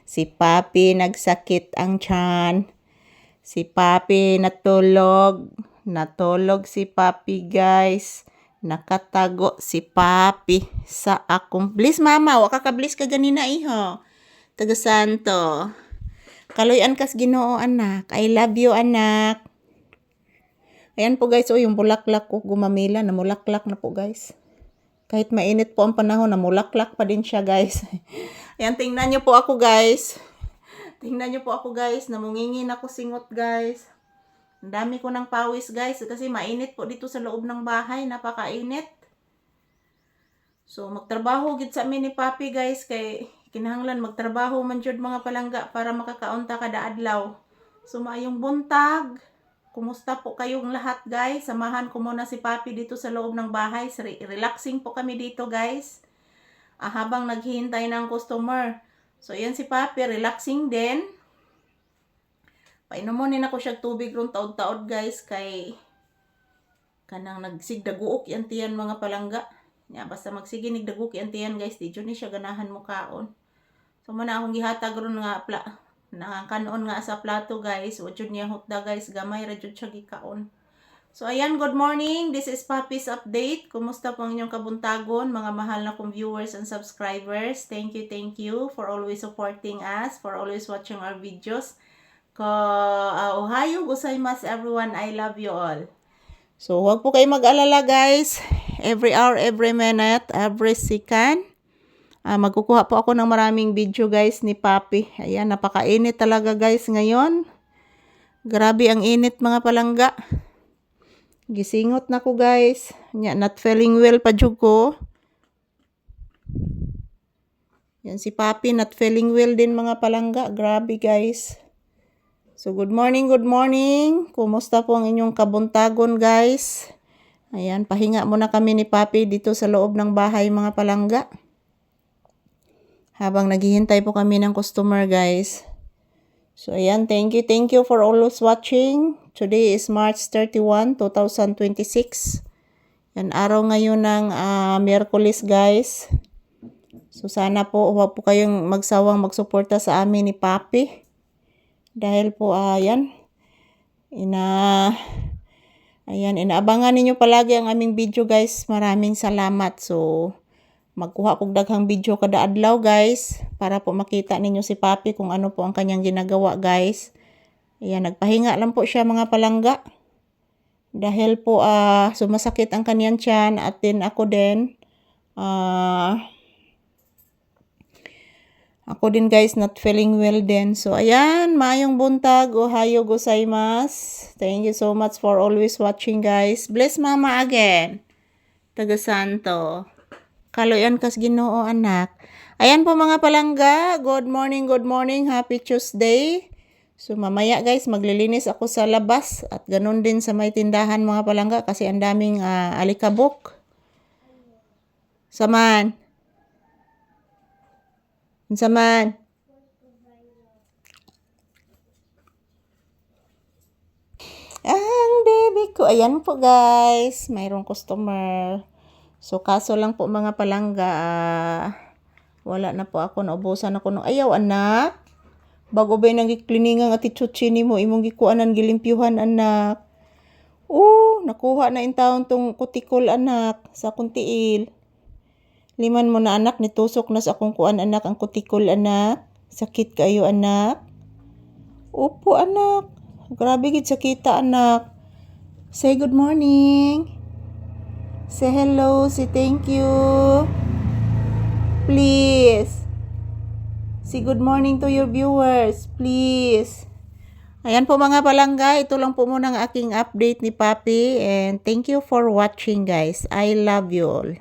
Si Papi nagsakit ang tiyan. Si Papi natulog. Natulog si Papi, guys. Nakatago si Papi sa akong... Bliss, mama. Waka ka bliss ka ganina, iho. Taga Santo. Kaloyan kas Ginoo, anak. I love you, anak. Ayan po, guys. Yung bulaklak ko gumamila. Namulaklak na po, guys. Kahit mainit po ang panahon, namulaklak pa din siya, guys. Ayan, tingnan nyo po ako, guys. Tingnan nyo po ako, guys. Namungingin ako singot, guys. Ang dami ko ng pawis, guys. Kasi mainit po dito sa loob ng bahay. Napakainit. So, magtrabaho gid sa amin ni Papi, guys. Kay kinahanglan magtrabaho man jud mga palangga para makakaunta kada adlaw. So, maayong buntag. Kumusta po kayong lahat, guys? Samahan ko muna si Papi dito sa loob ng bahay. Relaxing po kami dito, guys. Habang naghihintay ng customer. So, yan si Papi. Relaxing din. Painumonin ako siya tubig ron taod-taod, guys. Kay kanang nagsigdaguok yan tiyan mga palangga. Ya, basta magsiginig daguok yan tiyan, guys. Di dyan ni siya ganahan mo kaon. So, muna akong gihatag ron nga nakakanon nga sa plato, guys. O dyan niya hotda, guys. Gamay ra dyan siya gikaon. So, ayan, good morning. This is Papi's Update. Kumusta po ang inyong kabuntagon, mga mahal na kong viewers and subscribers. Thank you for always supporting us, for always watching our videos. Ohayo gozaimasu everyone. I love you all. So, huwag po kayo mag-alala, guys. Every hour, every minute, every second. Magkukuha po ako ng maraming video, guys, ni Papi. Ayan, napakainit talaga, guys, ngayon. Grabe ang init, mga palangga. Gisingot na ko, guys. Not feeling well pa jud ko. Yan si Papi, not feeling well din, mga palangga. Grabe, guys. So, good morning, good morning. Kumusta po ang inyong kabuntagon, guys? Ayan, pahinga muna kami ni Papi dito sa loob ng bahay, mga palangga. Habang naghihintay po kami ng customer, guys. So, ayan, thank you for always watching. Today is March 31, 2026. Yan, araw ngayon ng Miyerkules, guys. So, sana po, huwag po kayong magsawang magsuporta sa amin ni Papi. Dahil po, ayan, inaabangan ninyo palagi ang aming video, guys. Maraming salamat. So, magkuha kong daghang video kada adlaw, guys, para po makita ninyo si Papi kung ano po ang kanyang ginagawa, guys. Ayan, nagpahinga lang po siya, mga palangga. Dahil po sumasakit ang kanyang tiyan at din ako din. Ako din, guys, not feeling well din. So, ayan, maayong buntag. Ohayo gozaimasu. Thank you so much for always watching, guys. Bless mama again. Taga Santo. Kaloyan kas Ginoo, anak. Ayan po, mga palangga. Good morning, good morning. Happy Tuesday. So, mamaya, guys, maglilinis ako sa labas. At ganun din sa may tindahan, mga palangga. Kasi ang daming alikabok. Saman. Saman. Ang baby ko. Ayan po, guys. Mayroong customer. So, kaso lang po, mga palangga, wala na po ako. Naubusan ako ng ayaw, anak. Bago ba nang gikliningang ati chuchini mo, imong gikuanan gilimpyuhan, anak. Nakuha na in taon tong kutikol, anak, sa akong tiil. Liman mo na, anak, nitusok na sa akong kuan, anak, ang kutikol, anak. Sakit kayo, anak. Opo, anak. Grabe gid sakita, anak. Say good morning. Say hello. Say thank you. Please. Say good morning to your viewers. Please. Ayan po, mga palangga. Ito lang po muna ang aking update ni Papi. And thank you for watching, guys. I love you all.